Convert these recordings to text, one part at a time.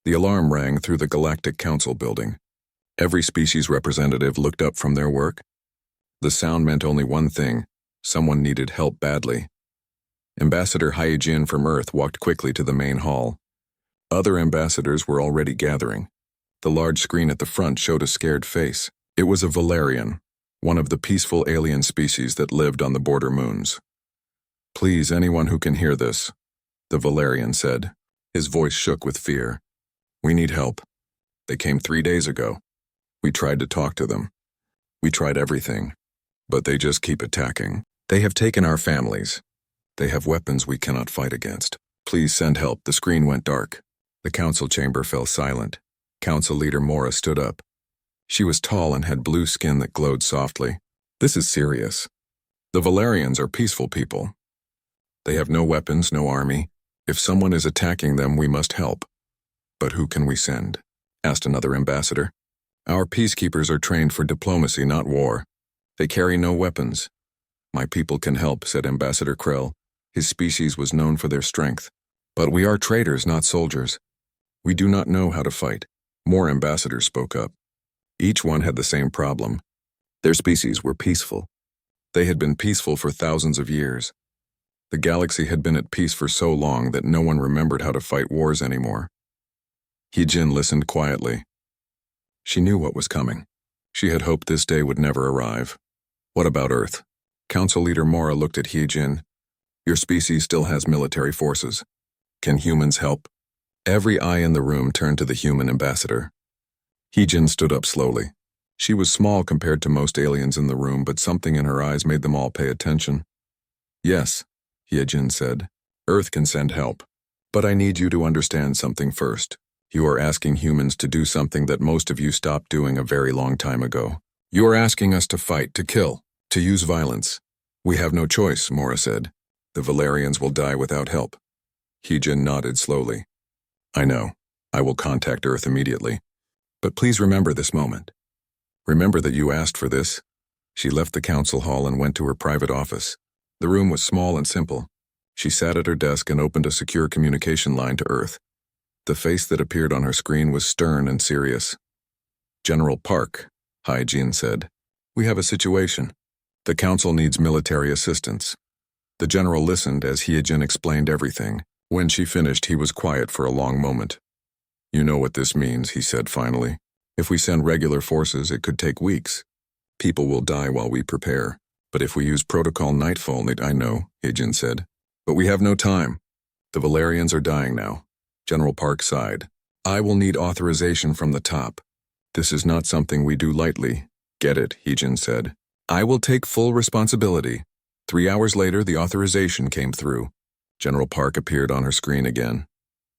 The alarm rang through the Galactic Council building. Every species representative looked up from their work. The sound meant only one thing: someone needed help badly. Ambassador Hyejin from Earth walked quickly to the main hall. Other ambassadors were already gathering. The large screen at the front showed a scared face. It was a Valerian, one of the peaceful alien species that lived on the border moons. "Please, anyone who can hear this," the Valerian said. His voice shook with fear. "We need help. They came 3 days ago. We tried to talk to them. We tried everything, but they just keep attacking. They have taken our families. They have weapons we cannot fight against. Please send help." The screen went dark. The council chamber fell silent. Council leader Mora stood up. She was tall and had blue skin that glowed softly. "This is serious. The Valerians are peaceful people. They have no weapons, no army. If someone is attacking them, we must help." "But who can we send?" asked another ambassador. "Our peacekeepers are trained for diplomacy, not war. They carry no weapons." "My people can help," said Ambassador Krell. His species was known for their strength. "But we are traders, not soldiers. We do not know how to fight." More ambassadors spoke up. Each one had the same problem. Their species were peaceful. They had been peaceful for thousands of years. The galaxy had been at peace for so long that no one remembered how to fight wars anymore. Hyejin listened quietly. She knew what was coming. She had hoped this day would never arrive. "What about Earth?" Council leader Mora looked at Hyejin. "Your species still has military forces. Can humans help?" Every eye in the room turned to the human ambassador. Hyejin stood up slowly. She was small compared to most aliens in the room, but something in her eyes made them all pay attention. "Yes," Hyejin said. "Earth can send help. But I need you to understand something first. You are asking humans to do something that most of you stopped doing a very long time ago. You are asking us to fight, to kill, to use violence. We have no choice," Mora said. "The Valerians will die without help." Hyejin nodded slowly. "I know. I will contact Earth immediately. But please remember this moment. Remember that you asked for this." She left the council hall and went to her private office. The room was small and simple. She sat at her desk and opened a secure communication line to Earth. The face that appeared on her screen was stern and serious. "General Park," Hyejin said. "We have a situation. The council needs military assistance." The general listened as Hyejin explained everything. When she finished, he was quiet for a long moment. "You know what this means," he said finally. "If we send regular forces, it could take weeks. People will die while we prepare. But if we use Protocol Nightfall, I know," Hyejin said. "But we have no time. The Valerians are dying now." General Park sighed. "I will need authorization from the top. This is not something we do lightly." "Get it," Hyejin said. "I will take full responsibility." 3 hours later, the authorization came through. General Park appeared on her screen again.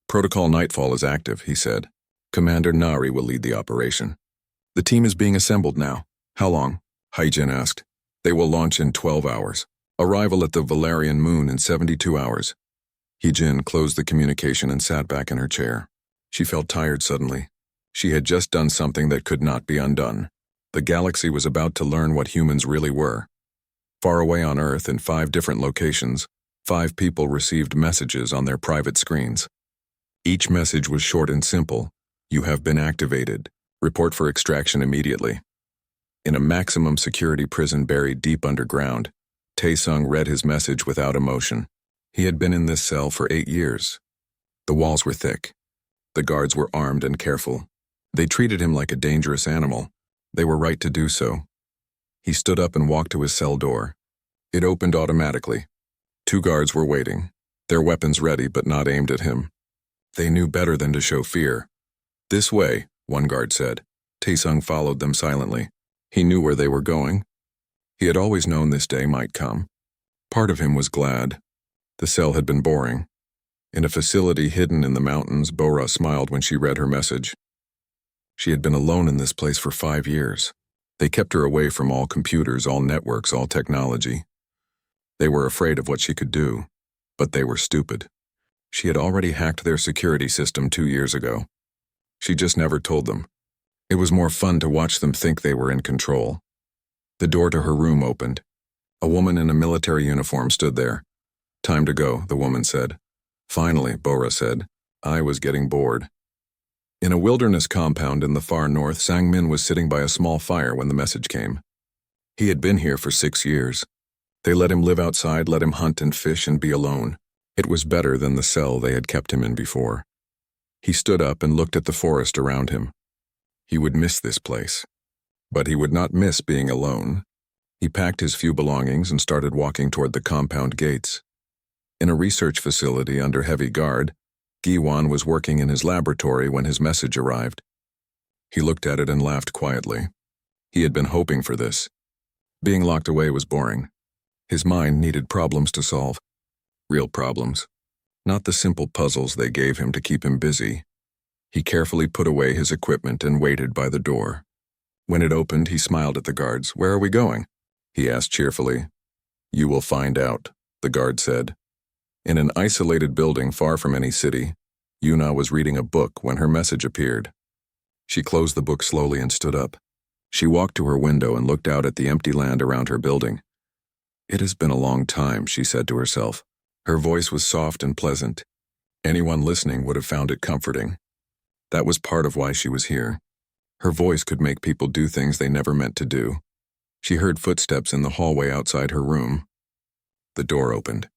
"Protocol Nightfall is active," he said. "Commander Nari will lead the operation. The team is being assembled now." "How long?" Hyejin asked. "They will launch in 12 hours. Arrival at the Valerian moon in 72 hours. Hyejin closed the communication and sat back in her chair. She felt tired suddenly. She had just done something that could not be undone. The galaxy was about to learn what humans really were. Far away on Earth, in 5 different locations, 5 people received messages on their private screens. Each message was short and simple. "You have been activated. Report for extraction immediately." In a maximum security prison buried deep underground, Taesung read his message without emotion. He had been in this cell for 8 years. The walls were thick. The guards were armed and careful. They treated him like a dangerous animal. They were right to do so. He stood up and walked to his cell door. It opened automatically. 2 guards were waiting, their weapons ready but not aimed at him. They knew better than to show fear. "This way," one guard said. Taesung followed them silently. He knew where they were going. He had always known this day might come. Part of him was glad. The cell had been boring. In a facility hidden in the mountains, Bora smiled when she read her message. She had been alone in this place for 5 years. They kept her away from all computers, all networks, all technology. They were afraid of what she could do, but they were stupid. She had already hacked their security system 2 years ago. She just never told them. It was more fun to watch them think they were in control. The door to her room opened. A woman in a military uniform stood there. "Time to go," the woman said. "Finally," Bora said. "I was getting bored." In a wilderness compound in the far north, Sang-min was sitting by a small fire when the message came. He had been here for 6 years. They let him live outside, let him hunt and fish and be alone. It was better than the cell they had kept him in before. He stood up and looked at the forest around him. He would miss this place. But he would not miss being alone. He packed his few belongings and started walking toward the compound gates. In a research facility under heavy guard, Gi-won was working in his laboratory when his message arrived. He looked at it and laughed quietly. He had been hoping for this. Being locked away was boring. His mind needed problems to solve. Real problems. Not the simple puzzles they gave him to keep him busy. He carefully put away his equipment and waited by the door. When it opened, he smiled at the guards. "Where are we going?" he asked cheerfully. "You will find out," the guard said. In an isolated building far from any city, Yuna was reading a book when her message appeared. She closed the book slowly and stood up. She walked to her window and looked out at the empty land around her building. "It has been a long time," she said to herself. Her voice was soft and pleasant. Anyone listening would have found it comforting. That was part of why she was here. Her voice could make people do things they never meant to do. She heard footsteps in the hallway outside her room. The door opened.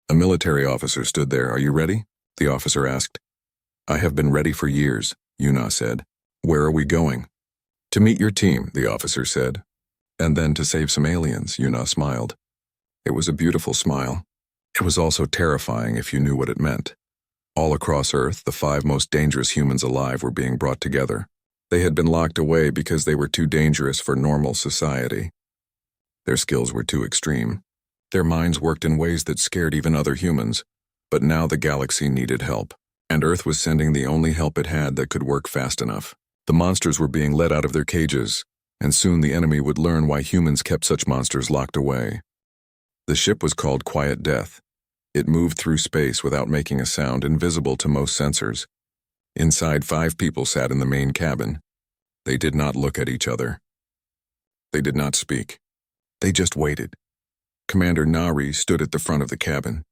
A military officer stood there. "Are you ready?" the officer asked. "I have been ready for years," Yuna said. "Where are we going?" "To meet your team," the officer said. "And then to save some aliens," Yuna smiled. It was a beautiful smile. It was also terrifying if you knew what it meant. All across Earth, the 5 most dangerous humans alive were being brought together. They had been locked away because they were too dangerous for normal society. Their skills were too extreme. Their minds worked in ways that scared even other humans, but now the galaxy needed help, and Earth was sending the only help it had that could work fast enough. The monsters were being let out of their cages, and soon the enemy would learn why humans kept such monsters locked away. The ship was called Quiet Death. It moved through space without making a sound, invisible to most sensors. Inside, 5 people sat in the main cabin. They did not look at each other. They did not speak. They just waited. Commander Nari stood at the front of the cabin.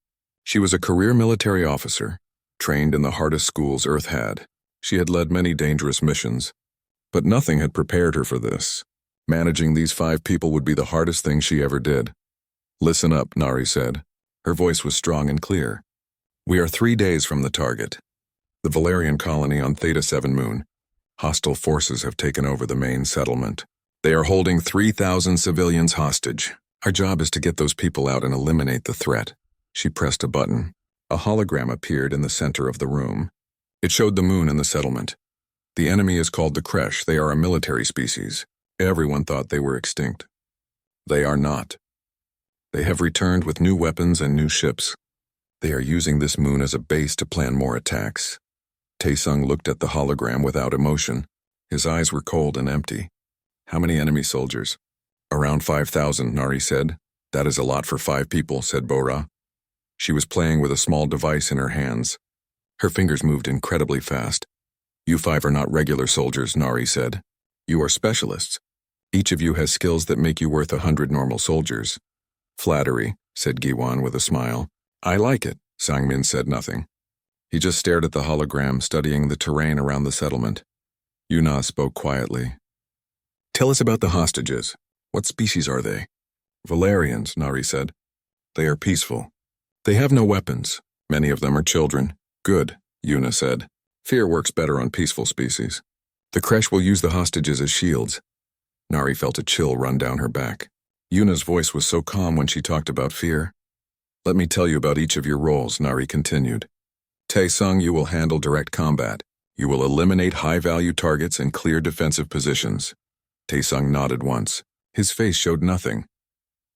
She was a career military officer, trained in the hardest schools Earth had. She had led many dangerous missions, but nothing had prepared her for this. Managing these 5 people would be the hardest thing she ever did. "Listen up," Nari said. Her voice was strong and clear. "We are 3 days from the target. The Valerian colony on Theta 7 Moon. Hostile forces have taken over the main settlement. They are holding 3,000 civilians hostage. Our job is to get those people out and eliminate the threat." She pressed a button. A hologram appeared in the center of the room. It showed the moon and the settlement. "The enemy is called the Kresh. They are a military species. Everyone thought they were extinct. They are not. They have returned with new weapons and new ships. They are using this moon as a base to plan more attacks." Taesung looked at the hologram without emotion. His eyes were cold and empty. "How many enemy soldiers?" "Around 5,000, Nari said. "That is a lot for 5 people, said Bora. She was playing with a small device in her hands. Her fingers moved incredibly fast. "You 5 are not regular soldiers," Nari said. "You are specialists. Each of you has skills that make you worth 100 normal soldiers." "Flattery," said Gi-won with a smile. "I like it." Sang-min said nothing. He just stared at the hologram, studying the terrain around the settlement. Yuna spoke quietly. "Tell us about the hostages. What species are they?" "Valerians," Nari said. "They are peaceful. They have no weapons. Many of them are children." "Good," Yuna said. "Fear works better on peaceful species. The Kresh will use the hostages as shields." Nari felt a chill run down her back. Yuna's voice was so calm when she talked about fear. "Let me tell you about each of your roles," Nari continued. "Taesung, you will handle direct combat. You will eliminate high-value targets and clear defensive positions." Taesung nodded once. His face showed nothing.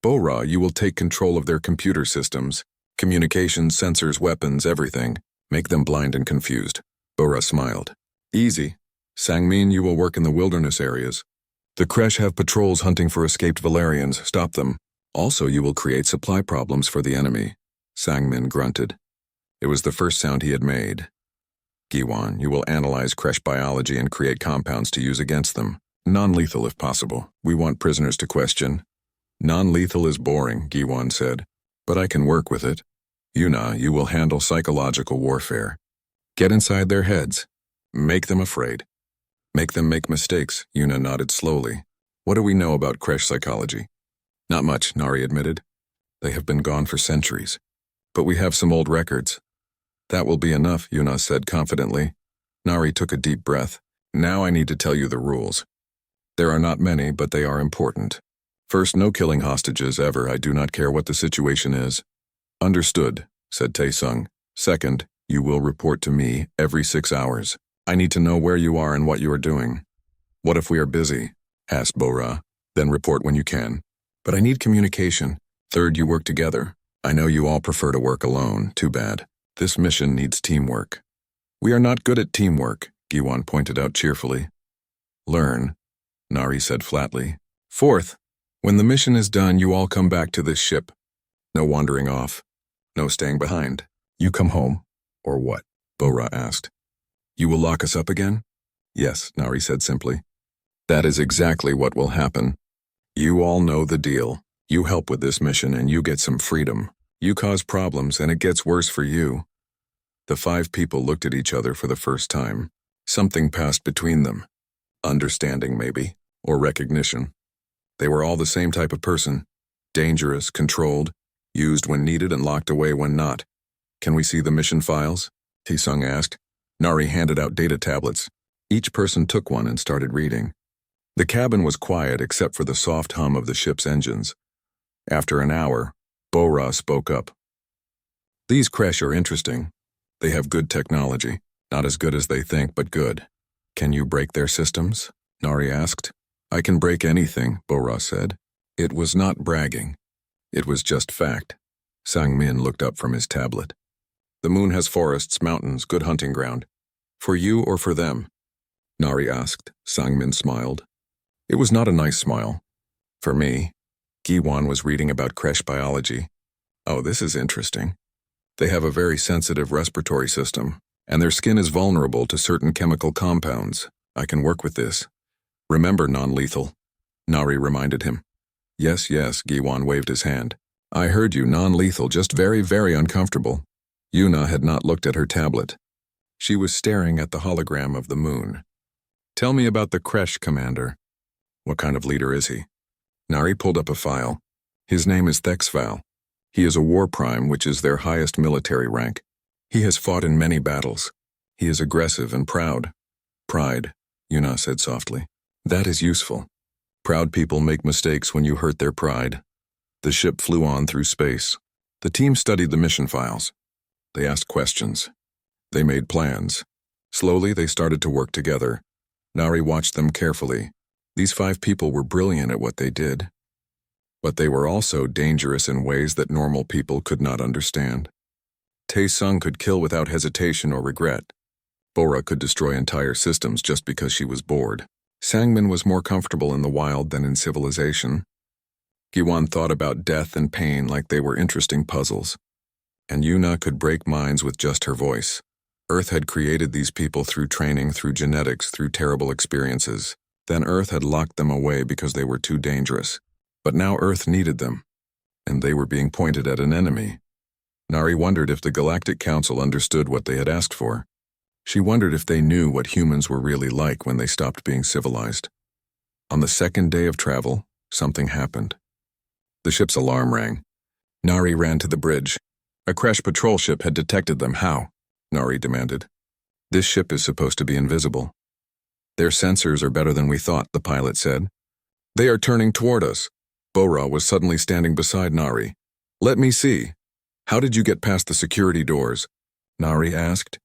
"Bora, you will take control of their computer systems. Communications, sensors, weapons, everything. Make them blind and confused." Bora smiled. "Easy. Sang-min, you will work in the wilderness areas. The Kresh have patrols hunting for escaped Valerians. Stop them. Also, you will create supply problems for the enemy." Sang-min grunted. It was the first sound he had made. "Gi-won, you will analyze Kresh biology and create compounds to use against them. Non-lethal if possible. We want prisoners to question." "Non-lethal is boring," Gi-won said, "but I can work with it." "Yuna, you will handle psychological warfare. Get inside their heads. Make them afraid. Make them make mistakes, Yuna nodded slowly. What do we know about Kresh psychology? Not much, Nari admitted. They have been gone for centuries. But we have some old records. That will be enough, Yuna said confidently. Nari took a deep breath. Now I need to tell you the rules. There are not many, but they are important. First, no killing hostages ever. I do not care what the situation is. Understood, said Taesung. Second, you will report to me every 6 hours. I need to know where you are and what you are doing. What if we are busy? Asked Bora. Then report when you can. But I need communication. Third, you work together. I know you all prefer to work alone. Too bad. This mission needs teamwork. We are not good at teamwork, Giwan pointed out cheerfully. Learn, Nari said flatly. Fourth, when the mission is done, you all come back to this ship. No wandering off. No staying behind. You come home. Or what? Bora asked. You will lock us up again? Yes, Nari said simply. That is exactly what will happen. You all know the deal. You help with this mission and you get some freedom. You cause problems and it gets worse for you. The 5 people looked at each other for the first time. Something passed between them. Understanding, maybe, or recognition. They were all the same type of person. Dangerous, controlled, used when needed and locked away when not. Can we see the mission files? Taesung asked. Nari handed out data tablets. Each person took one and started reading. The cabin was quiet except for the soft hum of the ship's engines. After an hour, Bora spoke up. These Kresh are interesting. They have good technology. Not as good as they think, but good. Can you break their systems? Nari asked. I can break anything, Bora said. It was not bragging. It was just fact. Sang-min looked up from his tablet. The moon has forests, mountains, good hunting ground. For you or for them? Nari asked. Sang-min smiled. It was not a nice smile. For me. Giwan was reading about Kresh biology. Oh, this is interesting. They have a very sensitive respiratory system, and their skin is vulnerable to certain chemical compounds. I can work with this. Remember non-lethal. Nari reminded him. Yes, Giwan waved his hand. I heard you, non-lethal, just very, very uncomfortable. Yuna had not looked at her tablet. She was staring at the hologram of the moon. Tell me about the Kresh commander. What kind of leader is he? Nari pulled up a file. His name is Thexval. He is a war prime, which is their highest military rank. He has fought in many battles. He is aggressive and proud. Pride, Yuna said softly. That is useful. Proud people make mistakes when you hurt their pride. The ship flew on through space. The team studied the mission files. They asked questions. They made plans. Slowly, they started to work together. Nari watched them carefully. These 5 people were brilliant at what they did. But they were also dangerous in ways that normal people could not understand. Taesung could kill without hesitation or regret. Bora could destroy entire systems just because she was bored. Sang-min was more comfortable in the wild than in civilization. Giwan thought about death and pain like they were interesting puzzles. And Yuna could break minds with just her voice. Earth had created these people through training, through genetics, through terrible experiences. Then Earth had locked them away because they were too dangerous. But now Earth needed them, and they were being pointed at an enemy. Nari wondered if the Galactic Council understood what they had asked for. She wondered if they knew what humans were really like when they stopped being civilized. On the 2nd day of travel, something happened. The ship's alarm rang. Nari ran to the bridge. A Kresh patrol ship had detected them. How? Nari demanded. This ship is supposed to be invisible. Their sensors are better than we thought, the pilot said. They are turning toward us. Bora was suddenly standing beside Nari. Let me see. How did you get past the security doors? Nari asked.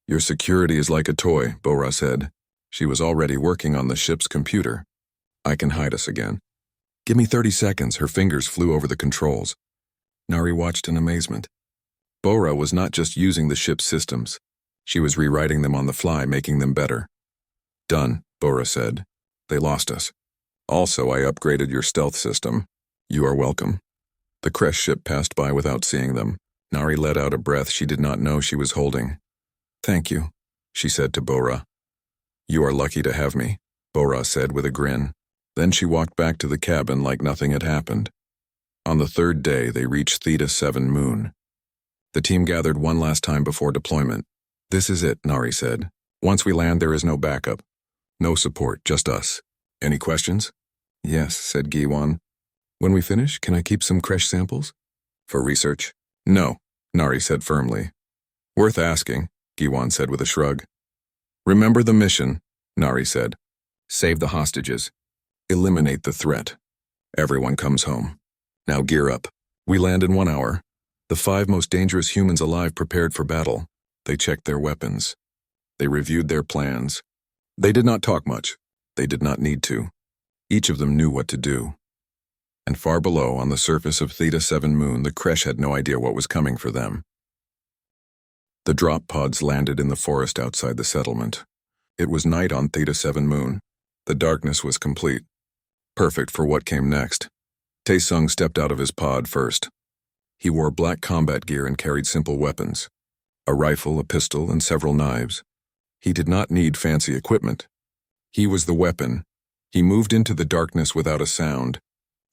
Your security is like a toy, Bora said. She was already working on the ship's computer. I can hide us again. Give me 30 seconds. Her fingers flew over the controls. Nari watched in amazement. Bora was not just using the ship's systems. She was rewriting them on the fly, making them better. Done, Bora said. They lost us. Also, I upgraded your stealth system. You are welcome. The Kresh ship passed by without seeing them. Nari let out a breath she did not know she was holding. Thank you, she said to Bora. You are lucky to have me, Bora said with a grin. Then she walked back to the cabin like nothing had happened. On the 3rd day, they reached Theta 7 moon. The team gathered one last time before deployment. This is it, Nari said. Once we land, there is no backup. No support, just us. Any questions? Yes, said Giwan. When we finish, can I keep some Kresh samples? For research? No, Nari said firmly. Worth asking, Giwan said with a shrug. Remember the mission, Nari said. Save the hostages. Eliminate the threat. Everyone comes home. Now gear up. We land in 1 hour. The 5 most dangerous humans alive prepared for battle. They checked their weapons. They reviewed their plans. They did not talk much. They did not need to. Each of them knew what to do. And far below, on the surface of Theta 7 Moon, the Kresh had no idea what was coming for them. The drop pods landed in the forest outside the settlement. It was night on Theta 7 Moon. The darkness was complete. Perfect for what came next. Taesung stepped out of his pod first. He wore black combat gear and carried simple weapons. A rifle, a pistol, and several knives. He did not need fancy equipment. He was the weapon. He moved into the darkness without a sound.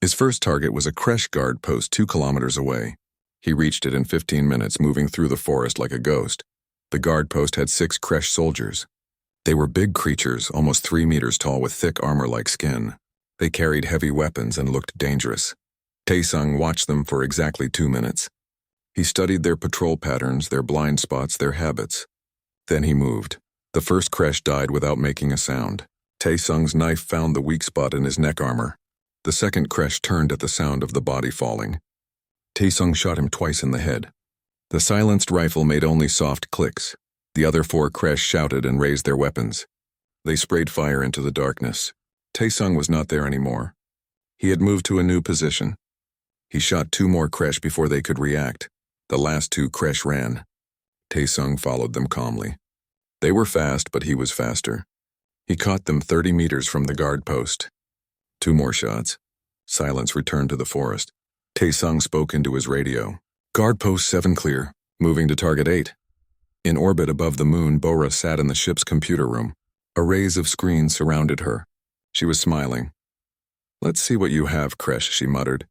His first target was a Kresh guard post 2 kilometers away. He reached it in 15 minutes, moving through the forest like a ghost. The guard post had 6 Kresh soldiers. They were big creatures, almost 3 meters tall with thick armor-like skin. They carried heavy weapons and looked dangerous. Taesung watched them for exactly 2 minutes. He studied their patrol patterns, their blind spots, their habits. Then he moved. The first Kresh died without making a sound. Taesung's knife found the weak spot in his neck armor. The second Kresh turned at the sound of the body falling. Taesung shot him twice in the head. The silenced rifle made only soft clicks. The other 4 Kresh shouted and raised their weapons. They sprayed fire into the darkness. Taesung was not there anymore. He had moved to a new position. He shot 2 more Kresh before they could react. The last 2 Kresh ran. Taesung followed them calmly. They were fast, but he was faster. He caught them 30 meters from the guard post. 2 more shots. Silence returned to the forest. Taesung spoke into his radio. Guard post 7 clear, moving to target 8. In orbit above the moon, Bora sat in the ship's computer room. Arrays of screens surrounded her. She was smiling. Let's see what you have, Kresh, she muttered.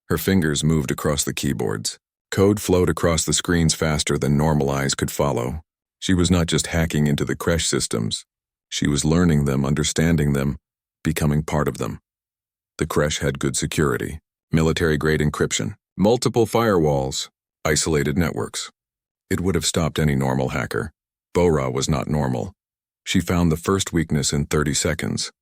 Her fingers moved across the keyboards. Code flowed across the screens faster than normal eyes could follow. She was not just hacking into the Kresh systems. She was learning them, understanding them, becoming part of them. The Kresh had good security, military-grade encryption, multiple firewalls, isolated networks. It would have stopped any normal hacker. Bora was not normal. She found the first weakness in 30 seconds.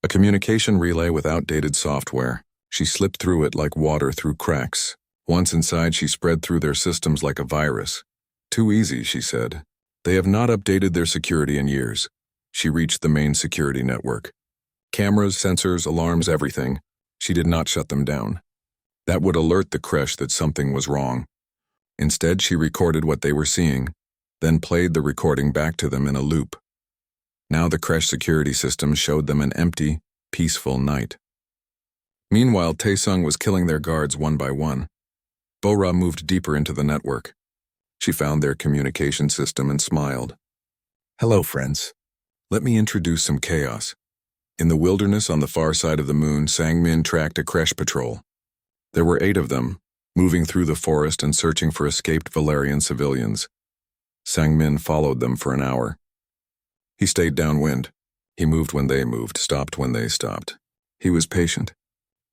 A communication relay with outdated software. She slipped through it like water through cracks. Once inside, she spread through their systems like a virus. Too easy, she said. They have not updated their security in years. She reached the main security network. Cameras, sensors, alarms, everything. She did not shut them down. That would alert the Kresh that something was wrong. Instead, she recorded what they were seeing, then played the recording back to them in a loop. Now the Kresh security system showed them an empty, peaceful night. Meanwhile, Taesung was killing their guards one by one. Bora moved deeper into the network. She found their communication system and smiled. Hello, friends. Let me introduce some chaos. In the wilderness on the far side of the moon, Sangmin tracked a Kresh patrol. There were 8 of them, moving through the forest and searching for escaped Valerian civilians. Sangmin followed them for an hour. He stayed downwind. He moved when they moved, stopped when they stopped. He was patient.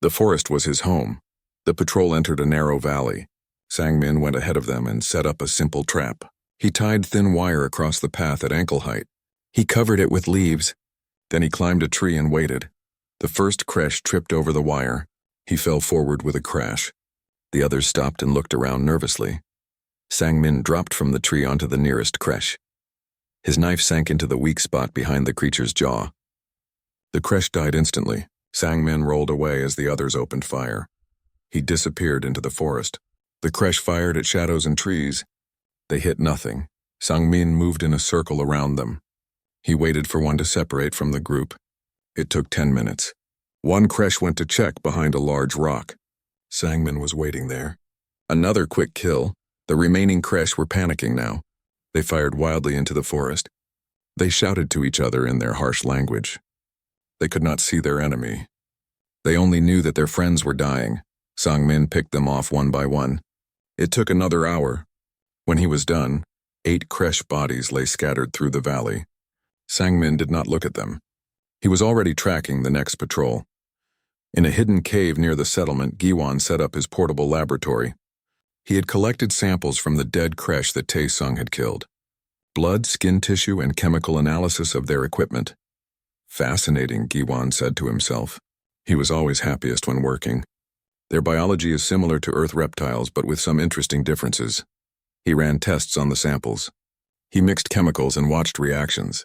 The forest was his home. The patrol entered a narrow valley. Sangmin went ahead of them and set up a simple trap. He tied thin wire across the path at ankle height. He covered it with leaves. Then he climbed a tree and waited. The first Kresh tripped over the wire. He fell forward with a crash. The others stopped and looked around nervously. Sangmin dropped from the tree onto the nearest Kresh. His knife sank into the weak spot behind the creature's jaw. The Kresh died instantly. Sangmin rolled away as the others opened fire. He disappeared into the forest. The Kresh fired at shadows and trees. They hit nothing. Sangmin moved in a circle around them. He waited for one to separate from the group. It took 10 minutes. One Kresh went to check behind a large rock. Sangmin was waiting there. Another quick kill. The remaining Kresh were panicking now. They fired wildly into the forest. They shouted to each other in their harsh language. They could not see their enemy. They only knew that their friends were dying. Sangmin picked them off one by one. It took another hour. When he was done, 8 Kresh bodies lay scattered through the valley. Sangmin did not look at them. He was already tracking the next patrol. In a hidden cave near the settlement, Giwan set up his portable laboratory. He had collected samples from the dead Kresh that Tae-sung had killed. Blood, skin tissue, and chemical analysis of their equipment. Fascinating, Giwan said to himself. He was always happiest when working. Their biology is similar to Earth reptiles, but with some interesting differences. He ran tests on the samples. He mixed chemicals and watched reactions.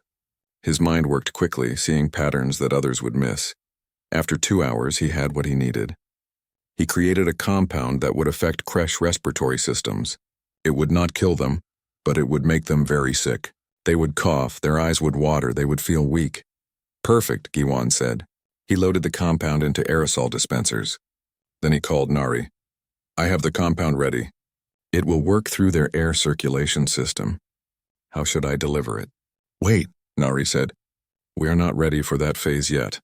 His mind worked quickly, seeing patterns that others would miss. After 2 hours, he had what he needed. He created a compound that would affect Kresh respiratory systems. It would not kill them, but it would make them very sick. They would cough, their eyes would water, they would feel weak. Perfect, Giwan said. He loaded the compound into aerosol dispensers. Then he called Nari. I have the compound ready. It will work through their air circulation system. How should I deliver it? Wait, Nari said. We are not ready for that phase yet.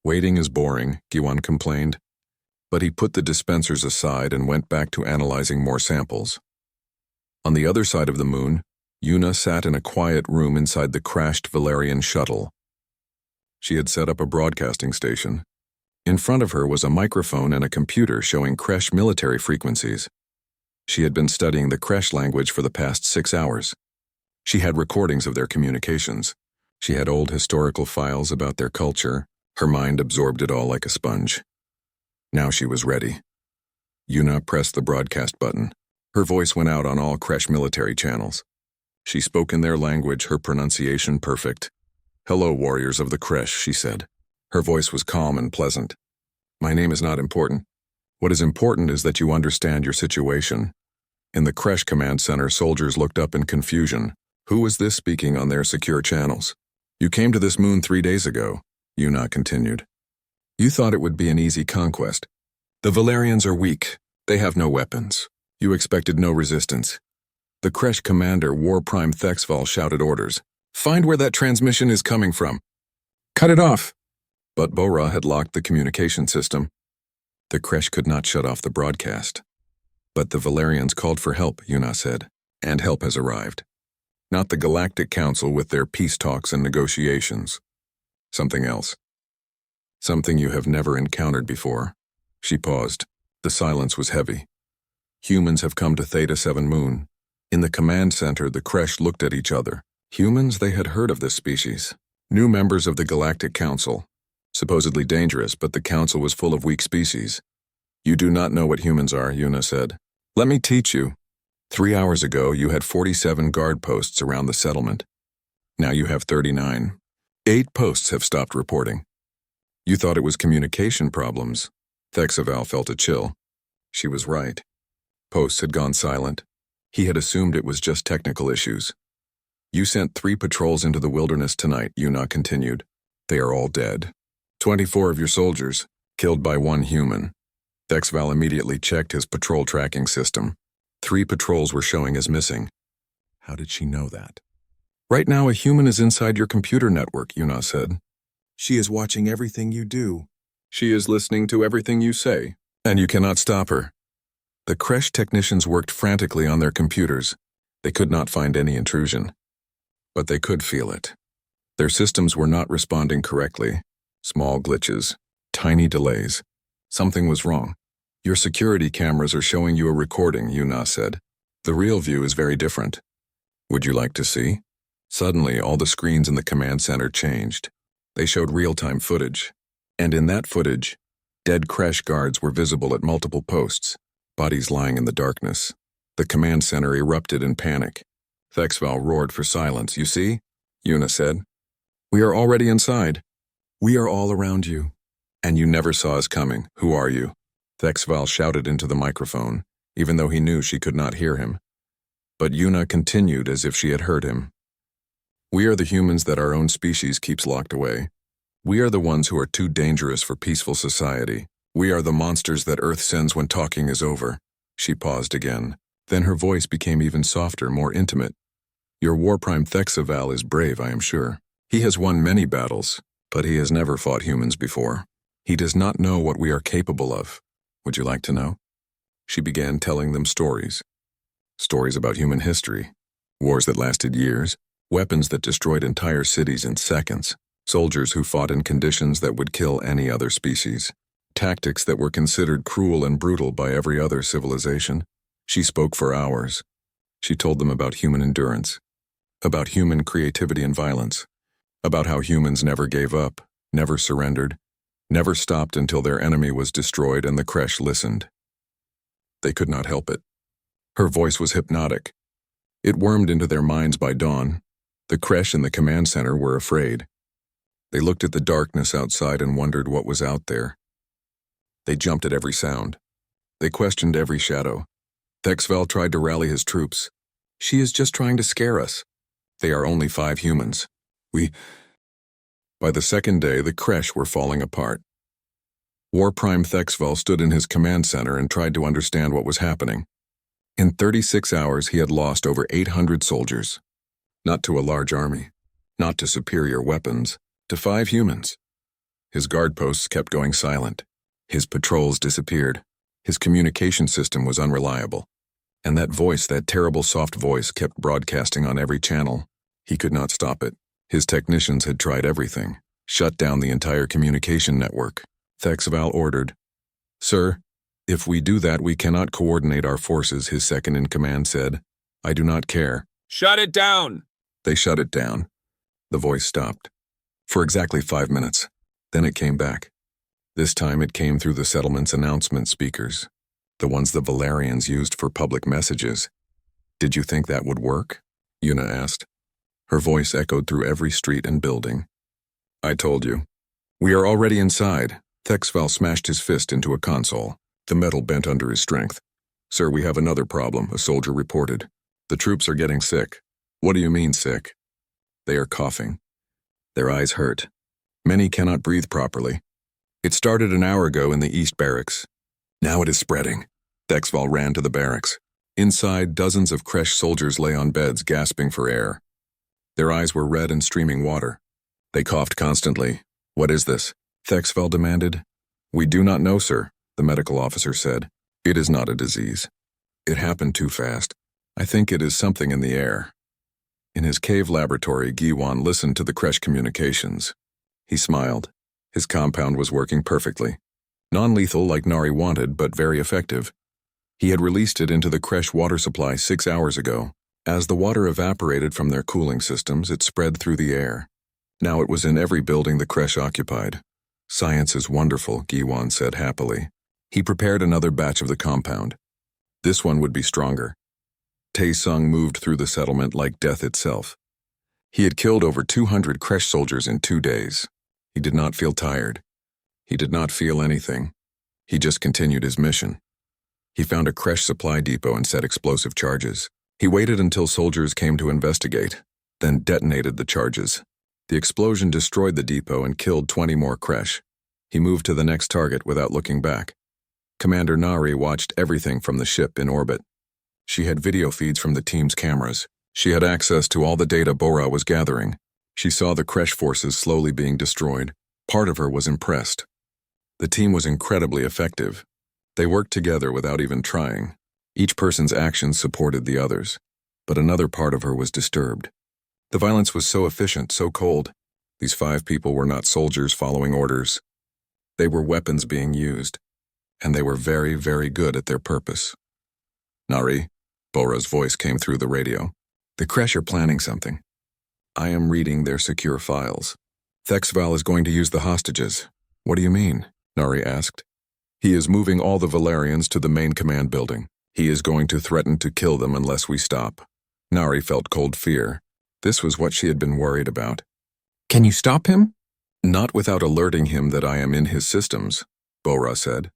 Waiting is boring, Giwan complained. But he put the dispensers aside and went back to analyzing more samples. On the other side of the moon, Yuna sat in a quiet room inside the crashed Valerian shuttle. She had set up a broadcasting station. In front of her was a microphone and a computer showing Kresh military frequencies. She had been studying the Kresh language for the past 6 hours. She had recordings of their communications. She had old historical files about their culture. Her mind absorbed it all like a sponge. Now she was ready. Yuna pressed the broadcast button. Her voice went out on all Kresh military channels. She spoke in their language, her pronunciation perfect. Hello, warriors of the Kresh, she said. Her voice was calm and pleasant. My name is not important. What is important is that you understand your situation. In the Kresh command center, soldiers looked up in confusion. Who was this speaking on their secure channels? You came to this moon 3 days ago, Yuna continued. You thought it would be an easy conquest. The Valerians are weak. They have no weapons. You expected no resistance. The Kresh commander, War Prime Thexval, shouted orders. Find where that transmission is coming from. Cut it off. But Bora had locked the communication system. The Kresh could not shut off the broadcast. But the Valerians called for help, Yuna said, and help has arrived. Not the Galactic Council with their peace talks and negotiations. Something else. Something you have never encountered before. She paused. The silence was heavy. Humans have come to Theta 7 Moon. In the command center, the Kresh looked at each other. Humans, they had heard of this species. New members of the Galactic Council. Supposedly dangerous, but the council was full of weak species. You do not know what humans are, Yuna said. Let me teach you. 3 hours ago, you had 47 guard posts around the settlement. Now you have 39. 8 posts have stopped reporting. You thought it was communication problems. Thexval felt a chill. She was right. Posts had gone silent. He had assumed it was just technical issues. You sent 3 patrols into the wilderness tonight, Yuna continued. They are all dead. 24 of your soldiers, killed by 1 human. Thexval immediately checked his patrol tracking system. 3 patrols were showing as missing. How did she know that? Right now a human is inside your computer network, Yuna said. She is watching everything you do. She is listening to everything you say, and you cannot stop her. The Kresh technicians worked frantically on their computers. They could not find any intrusion. But they could feel it. Their systems were not responding correctly. Small glitches, tiny delays. Something was wrong. Your security cameras are showing you a recording, Yuna said. The real view is very different. Would you like to see? Suddenly, all the screens in the command center changed. They showed real-time footage. And in that footage, dead Kresh guards were visible at multiple posts, bodies lying in the darkness. The command center erupted in panic. Thexval roared for silence. You see? Yuna said. We are already inside. We are all around you. And you never saw us coming. Who are you? Thexval shouted into the microphone, even though he knew she could not hear him. But Yuna continued as if she had heard him. We are the humans that our own species keeps locked away. We are the ones who are too dangerous for peaceful society. We are the monsters that Earth sends when talking is over. She paused again. Then her voice became even softer, more intimate. Your War Prime Thexval is brave, I am sure. He has won many battles, but he has never fought humans before. He does not know what we are capable of. Would you like to know? She began telling them stories. Stories about human history. Wars that lasted years. Weapons that destroyed entire cities in seconds. Soldiers who fought in conditions that would kill any other species. Tactics that were considered cruel and brutal by every other civilization. She spoke for hours. She told them about human endurance, about human creativity and violence, about how humans never gave up, never surrendered, never stopped until their enemy was destroyed and the creche listened. They could not help it. Her voice was hypnotic. It wormed into their minds by dawn. The creche and the command center were afraid. They looked at the darkness outside and wondered what was out there. They jumped at every sound. They questioned every shadow. Thexval tried to rally his troops. She is just trying to scare us. They are only 5 humans. By the second day, the creche were falling apart. War Prime Thexval stood in his command center and tried to understand what was happening. In 36 hours, he had lost over 800 soldiers. Not to a large army, not to superior weapons, to 5 humans. His guard posts kept going silent. His patrols disappeared. His communication system was unreliable. And that voice, that terrible soft voice, kept broadcasting on every channel. He could not stop it. His technicians had tried everything. Shut down the entire communication network. Thexval ordered. "Sir, if we do that, we cannot coordinate our forces," his second-in-command said. "I do not care." "Shut it down!" They shut it down. The voice stopped. For exactly 5 minutes. Then it came back. This time it came through the settlement's announcement speakers, the ones the Valerians used for public messages. "Did you think that would work?" Yuna asked. Her voice echoed through every street and building. "I told you. We are already inside." Thexval smashed his fist into a console. The metal bent under his strength. "Sir, we have another problem," a soldier reported. "The troops are getting sick." "What do you mean, sick?" "They are coughing. Their eyes hurt. Many cannot breathe properly. It started an hour ago in the East Barracks. Now it is spreading." Thexval ran to the barracks. Inside, dozens of creche soldiers lay on beds, gasping for air. Their eyes were red and streaming water. They coughed constantly. "What is this?" Thexval demanded. "We do not know, sir," the medical officer said. "It is not a disease. It happened too fast. I think it is something in the air." In his cave laboratory, Giwan listened to the creche communications. He smiled. His compound was working perfectly. Non-lethal like Nari wanted, but very effective. He had released it into the creche water supply 6 hours ago. As the water evaporated from their cooling systems, it spread through the air. Now it was in every building the creche occupied. "Science is wonderful," Giwan said happily. He prepared another batch of the compound. This one would be stronger. Tae-sung moved through the settlement like death itself. He had killed over 200 creche soldiers in 2 days. He did not feel tired. He did not feel anything. He just continued his mission. He found a creche supply depot and set explosive charges. He waited until soldiers came to investigate, then detonated the charges. The explosion destroyed the depot and killed 20 more creche. He moved to the next target without looking back. Commander Nari watched everything from the ship in orbit. She had video feeds from the team's cameras. She had access to all the data Bora was gathering. She saw the creche forces slowly being destroyed. Part of her was impressed. The team was incredibly effective. They worked together without even trying. Each person's actions supported the others. But another part of her was disturbed. The violence was so efficient, so cold. These 5 people were not soldiers following orders. They were weapons being used. And they were very, very good at their purpose. "Nari," Bora's voice came through the radio. "The creche are planning something. I am reading their secure files. Thexval is going to use the hostages." "What do you mean?" Nari asked. "He is moving all the Valerians to the main command building. He is going to threaten to kill them unless we stop." Nari felt cold fear. This was what she had been worried about. "Can you stop him?" "Not without alerting him that I am in his systems," Bora said.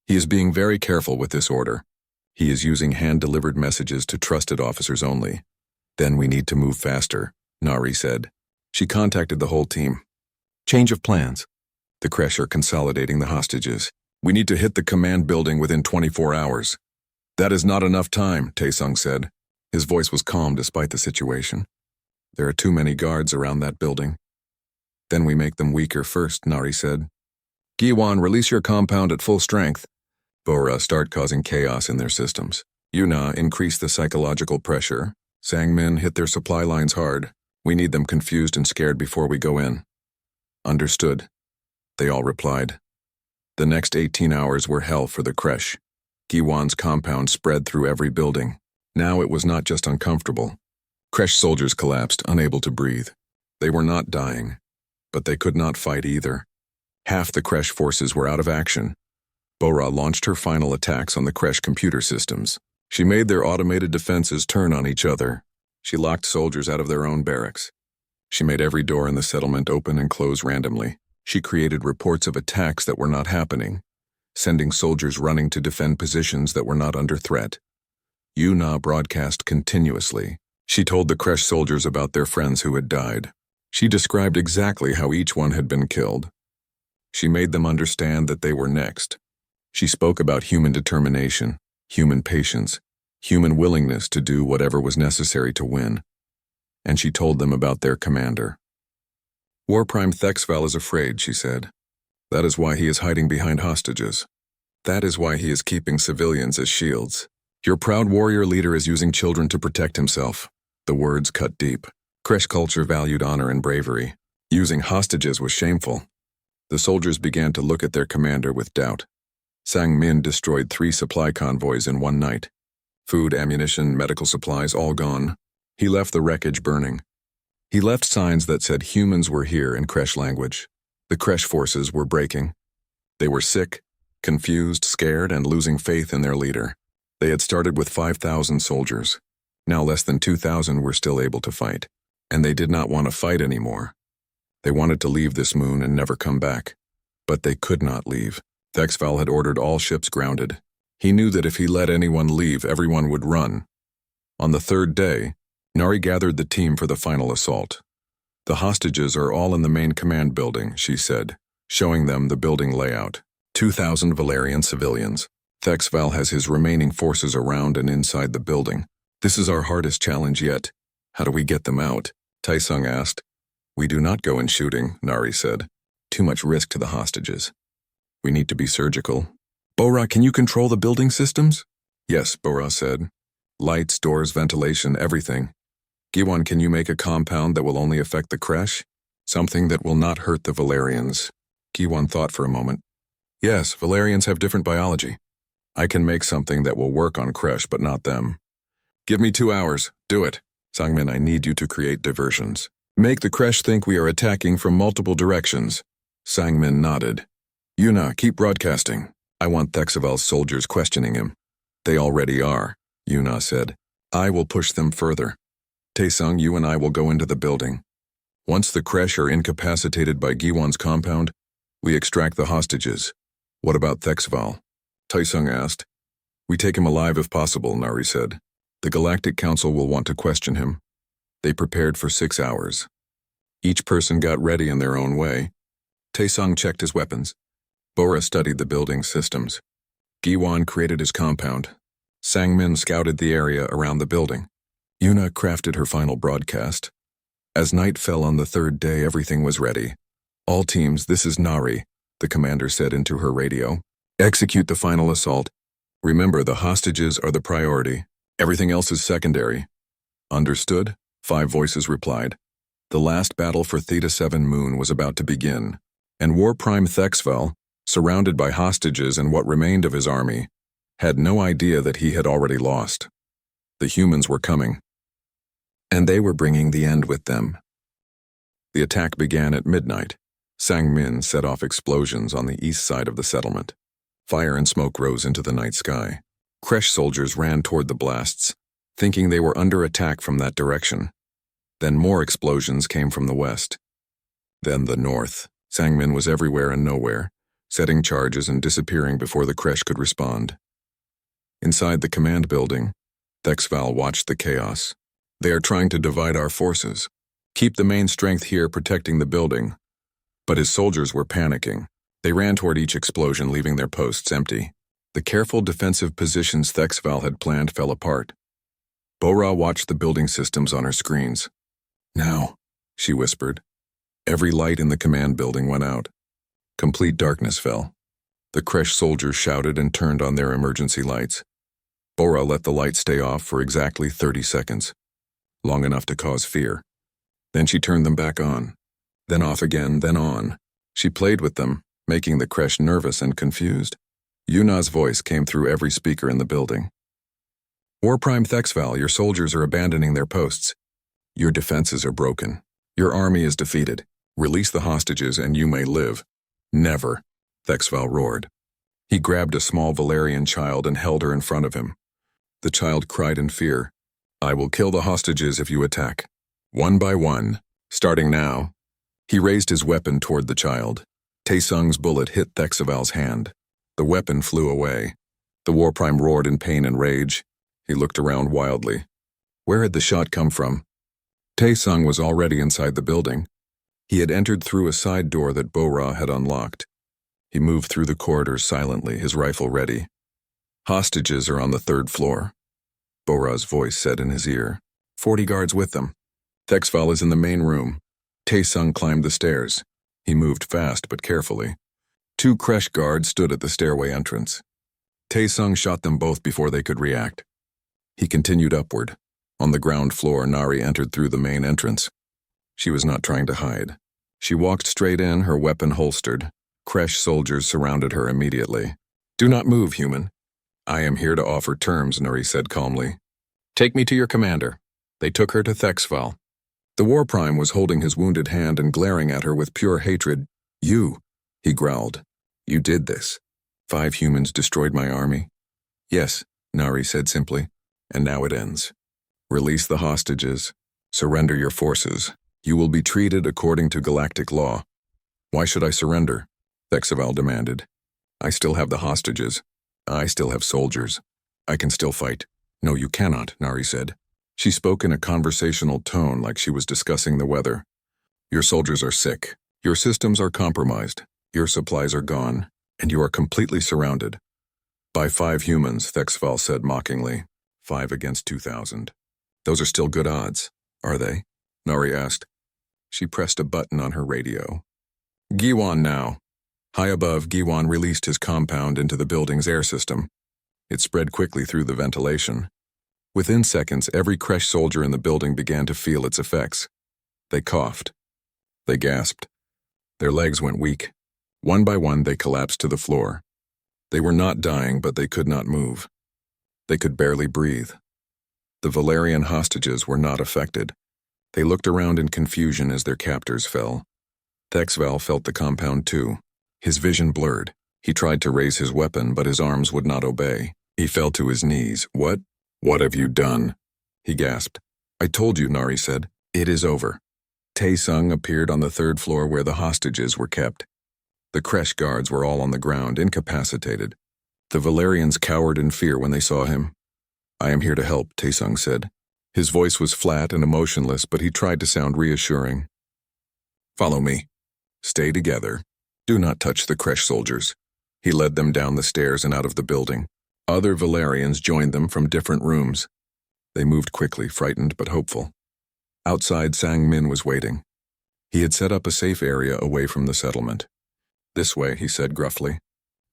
"He is being very careful with this order. He is using hand-delivered messages to trusted officers only. Then we need to move faster," Nari said. She contacted the whole team. "Change of plans. The creche are consolidating the hostages. We need to hit the command building within 24 hours. "That is not enough time," Tae-sung said. His voice was calm despite the situation. "There are too many guards around that building." "Then we make them weaker first," Nari said. "Giwan, release your compound at full strength." Bora, start causing chaos in their systems. Yuna, increase the psychological pressure. Sangmin, hit their supply lines hard. We need them confused and scared before we go in. Understood, they all replied. The next 18 hours were hell for the creche. Giwan's compound spread through every building. Now it was not just uncomfortable. Creche soldiers collapsed, unable to breathe. They were not dying, but they could not fight either. Half the creche forces were out of action. Bora launched her final attacks on the creche computer systems. She made their automated defenses turn on each other. She locked soldiers out of their own barracks. She made every door in the settlement open and close randomly. She created reports of attacks that were not happening, sending soldiers running to defend positions that were not under threat. Yuna broadcast continuously. She told the creche soldiers about their friends who had died. She described exactly how each one had been killed. She made them understand that they were next. She spoke about human determination, human patience, human willingness to do whatever was necessary to win. And she told them about their commander. War Prime Thexval is afraid, she said. That is why he is hiding behind hostages. That is why he is keeping civilians as shields. Your proud warrior leader is using children to protect himself. The words cut deep. Creche culture valued honor and bravery. Using hostages was shameful. The soldiers began to look at their commander with doubt. Sang Min destroyed 3 supply convoys in one night. Food, ammunition, medical supplies, all gone. He left the wreckage burning. He left signs that said humans were here in creche language. The creche forces were breaking. They were sick, confused, scared, and losing faith in their leader. They had started with 5,000 soldiers. Now less than 2,000 were still able to fight. And they did not want to fight anymore. They wanted to leave this moon and never come back. But they could not leave. Thexval had ordered all ships grounded. He knew that if he let anyone leave, everyone would run. On the 3rd day, Nari gathered the team for the final assault. The hostages are all in the main command building, she said, showing them the building layout. 2,000 Valerian civilians. Thexval has his remaining forces around and inside the building. This is our hardest challenge yet. How do we get them out? Taisung asked. We do not go in shooting, Nari said. Too much risk to the hostages. We need to be surgical. Bora, can you control the building systems? Yes, Bora said. Lights, doors, ventilation, everything. Giwan, can you make a compound that will only affect the creche? Something that will not hurt the Valerians. Giwan thought for a moment. Yes, Valerians have different biology. I can make something that will work on creche, but not them. Give me 2 hours. Do it. Sangmin, I need you to create diversions. Make the creche think we are attacking from multiple directions. Sangmin nodded. Yuna, keep broadcasting. I want Thexval's soldiers questioning him. They already are, Yuna said. I will push them further. Taesung, you and I will go into the building. Once the creche are incapacitated by Giwan's compound, we extract the hostages. What about Thexval? Taesung asked. We take him alive if possible, Nari said. The Galactic Council will want to question him. They prepared for 6 hours. Each person got ready in their own way. Taesung checked his weapons. Bora studied the building systems. Giwan created his compound. Sangmin scouted the area around the building. Yuna crafted her final broadcast. As night fell on the 3rd day, everything was ready. All teams, this is Nari, the commander said into her radio. Execute the final assault. Remember, the hostages are the priority. Everything else is secondary. Understood? 5 voices replied. The last battle for Theta 7 Moon was about to begin, and War Prime Thexval, surrounded by hostages and what remained of his army, had no idea that he had already lost. The humans were coming, and they were bringing the end with them. The attack began at midnight. Sangmin set off explosions on the east side of the settlement. Fire and smoke rose into the night sky. Creche soldiers ran toward the blasts, thinking they were under attack from that direction. Then more explosions came from the west. Then the north. Sangmin was everywhere and nowhere, setting charges and disappearing before the creche could respond. Inside the command building, Thexval watched the chaos. They are trying to divide our forces. Keep the main strength here protecting the building. But his soldiers were panicking. They ran toward each explosion, leaving their posts empty. The careful defensive positions Thexval had planned fell apart. Bora watched the building systems on her screens. Now, she whispered. Every light in the command building went out. Complete darkness fell. The creche soldiers shouted and turned on their emergency lights. Bora let the light stay off for exactly 30 seconds, long enough to cause fear. Then she turned them back on. Then off again, then on. She played with them, making the creche nervous and confused. Yuna's voice came through every speaker in the building. War Prime Thexval, your soldiers are abandoning their posts. Your defenses are broken. Your army is defeated. Release the hostages and you may live. Never, Thexval roared. He grabbed a small Valerian child and held her in front of him. The child cried in fear. I will kill the hostages if you attack. One by one, starting now. He raised his weapon toward the child. Taesung's bullet hit Thexval's hand. The weapon flew away. The War Prime roared in pain and rage. He looked around wildly. Where had the shot come from? Taesung was already inside the building. He had entered through a side door that Bo-Ra had unlocked. He moved through the corridors silently, his rifle ready. Hostages are on the 3rd floor. Bo-Ra's voice said in his ear. 40 guards with them. Thexval is in the main room. Taesung climbed the stairs. He moved fast but carefully. 2 creche guards stood at the stairway entrance. Taesung shot them both before they could react. He continued upward. On the ground floor, Nari entered through the main entrance. She was not trying to hide. She walked straight in, her weapon holstered. Creche soldiers surrounded her immediately. Do not move, human. I am here to offer terms, Nari said calmly. Take me to your commander. They took her to Thexval. The War Prime was holding his wounded hand and glaring at her with pure hatred. You, he growled. You did this. 5 humans destroyed my army. Yes, Nari said simply. And now it ends. Release the hostages. Surrender your forces. You will be treated according to galactic law. Why should I surrender? Thexval demanded. I still have the hostages. I still have soldiers. I can still fight. No, you cannot, Nari said. She spoke in a conversational tone like she was discussing the weather. Your soldiers are sick. Your systems are compromised. Your supplies are gone. And you are completely surrounded. By 5 humans, Thexval said mockingly. 5 against 2,000. Those are still good odds, are they? Nari asked. She pressed a button on her radio. Giwan now. High above, Giwan released his compound into the building's air system. It spread quickly through the ventilation. Within seconds, every creche soldier in the building began to feel its effects. They coughed. They gasped. Their legs went weak. One by one, they collapsed to the floor. They were not dying, but they could not move. They could barely breathe. The Valerian hostages were not affected. They looked around in confusion as their captors fell. Thexval felt the compound too. His vision blurred. He tried to raise his weapon, but his arms would not obey. He fell to his knees. What? What have you done? He gasped. I told you, Nari said. It is over. Taesung appeared on the 3rd floor where the hostages were kept. The creche guards were all on the ground, incapacitated. The Valerians cowered in fear when they saw him. I am here to help, Taesung said. His voice was flat and emotionless, but he tried to sound reassuring. Follow me. Stay together. Do not touch the creche soldiers. He led them down the stairs and out of the building. Other Valerians joined them from different rooms. They moved quickly, frightened but hopeful. Outside, Sang-min was waiting. He had set up a safe area away from the settlement. This way, he said gruffly.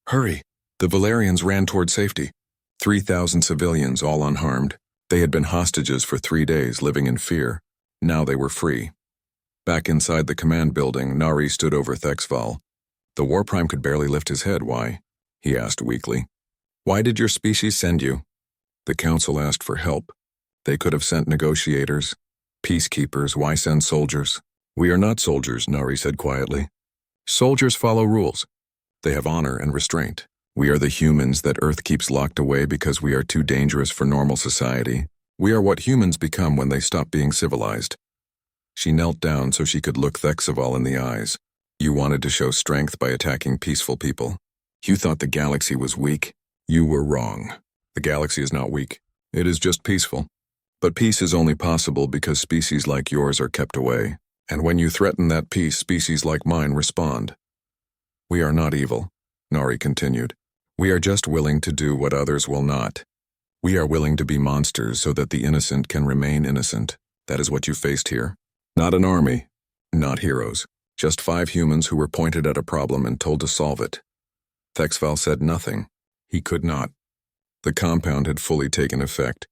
Hurry! The Valerians ran toward safety. 3,000 civilians, all unharmed. They had been hostages for 3 days, living in fear. Now they were free. Back inside the command building, Nari stood over Thexval. The War Prime could barely lift his head. Why? He asked weakly. Why did your species send you? The council asked for help. They could have sent negotiators, peacekeepers. Why send soldiers? We are not soldiers, Nari said quietly. Soldiers follow rules. They have honor and restraint. We are the humans that Earth keeps locked away because we are too dangerous for normal society. We are what humans become when they stop being civilized. She knelt down so she could look Thexval in the eyes. You wanted to show strength by attacking peaceful people. You thought the galaxy was weak. You were wrong. The galaxy is not weak. It is just peaceful. But peace is only possible because species like yours are kept away. And when you threaten that peace, species like mine respond. We are not evil, Nari continued. We are just willing to do what others will not. We are willing to be monsters so that the innocent can remain innocent. That is what you faced here. Not an army, not heroes. Just 5 humans who were pointed at a problem and told to solve it. Thexval said nothing. He could not. The compound had fully taken effect.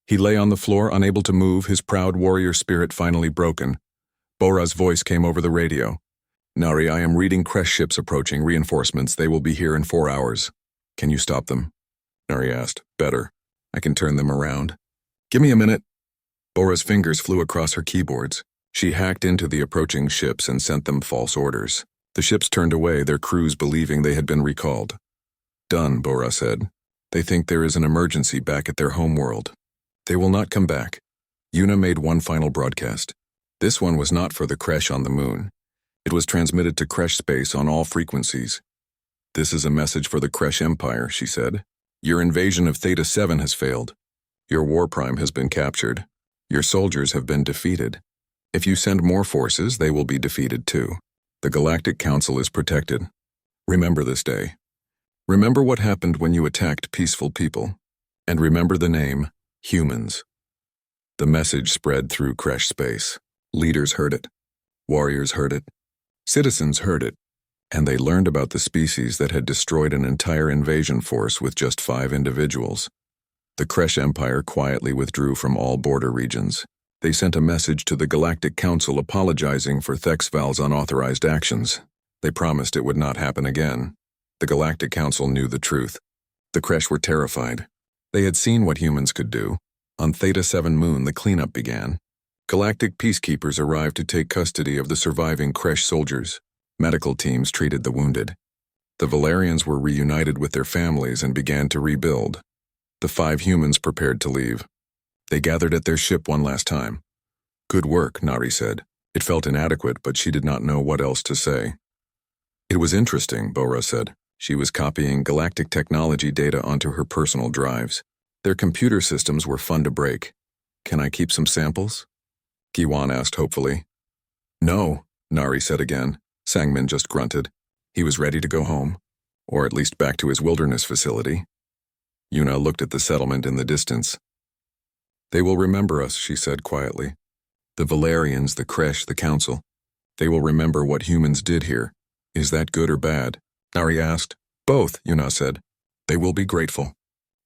He lay on the floor, unable to move, his proud warrior spirit finally broken. Bora's voice came over the radio. Nari, I am reading crash ships approaching reinforcements. They will be here in 4 hours. Can you stop them? Nari asked. Better. I can turn them around. Give me a minute. Bora's fingers flew across her keyboards. She hacked into the approaching ships and sent them false orders. The ships turned away, their crews believing they had been recalled. Done, Bora said. They think there is an emergency back at their home world. They will not come back. Yuna made one final broadcast. This one was not for the crash on the moon. It was transmitted to Kresh space on all frequencies. This is a message for the Kresh Empire, she said. Your invasion of Theta 7 has failed. Your war prime has been captured. Your soldiers have been defeated. If you send more forces, they will be defeated too. The Galactic Council is protected. Remember this day. Remember what happened when you attacked peaceful people. And remember the name, humans. The message spread through Kresh space. Leaders heard it. Warriors heard it. Citizens heard it. And they learned about the species that had destroyed an entire invasion force with just 5 individuals. The Kresh Empire quietly withdrew from all border regions. They sent a message to the Galactic Council apologizing for Thexval's unauthorized actions. They promised it would not happen again. The Galactic Council knew the truth. The Kresh were terrified. They had seen what humans could do. On Theta 7 Moon, the cleanup began. Galactic peacekeepers arrived to take custody of the surviving Kresh soldiers. Medical teams treated the wounded. The Valerians were reunited with their families and began to rebuild. The 5 humans prepared to leave. They gathered at their ship one last time. Good work, Nari said. It felt inadequate, but she did not know what else to say. It was interesting, Bora said. She was copying galactic technology data onto her personal drives. Their computer systems were fun to break. Can I keep some samples? Giwan asked hopefully. No, Nari said again. Sangmin just grunted. He was ready to go home, or at least back to his wilderness facility. Yuna looked at the settlement in the distance. They will remember us, she said quietly. The Valerians, the Kresh, the Council. They will remember what humans did here. Is that good or bad? Nari asked. Both, Yuna said. They will be grateful.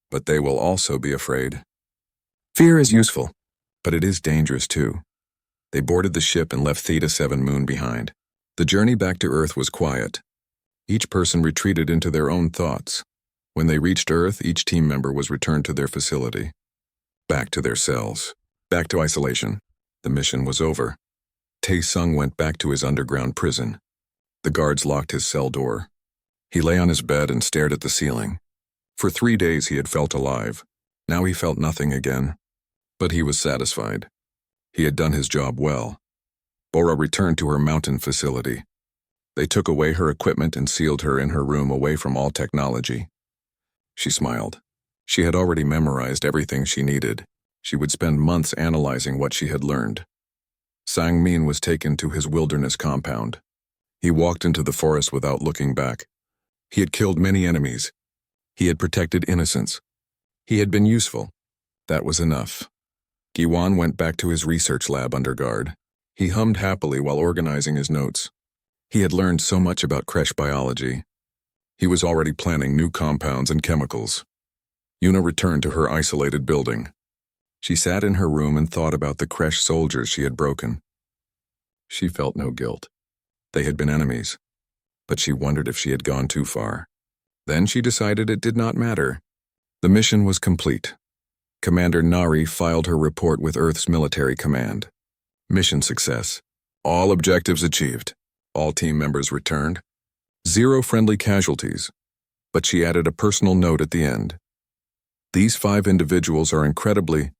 But they will also be afraid. Fear is useful, but it is dangerous too. They boarded the ship and left Theta 7 Moon behind. The journey back to Earth was quiet. Each person retreated into their own thoughts. When they reached Earth, each team member was returned to their facility. Back to their cells. Back to isolation. The mission was over. Tae-sung went back to his underground prison. The guards locked his cell door. He lay on his bed and stared at the ceiling. For 3 days he had felt alive. Now he felt nothing again. But he was satisfied. He had done his job well. Bora returned to her mountain facility. They took away her equipment and sealed her in her room away from all technology. She smiled. She had already memorized everything she needed. She would spend months analyzing what she had learned. Sang-min was taken to his wilderness compound. He walked into the forest without looking back. He had killed many enemies. He had protected innocents. He had been useful. That was enough. Giwan went back to his research lab under guard. He hummed happily while organizing his notes. He had learned so much about Kresh biology. He was already planning new compounds and chemicals. Yuna returned to her isolated building. She sat in her room and thought about the Kresh soldiers she had broken. She felt no guilt. They had been enemies. But she wondered if she had gone too far. Then she decided it did not matter. The mission was complete. Commander Nari filed her report with Earth's military command. Mission success. All objectives achieved. All team members returned. 0 friendly casualties. But she added a personal note at the end. These 5 individuals are incredibly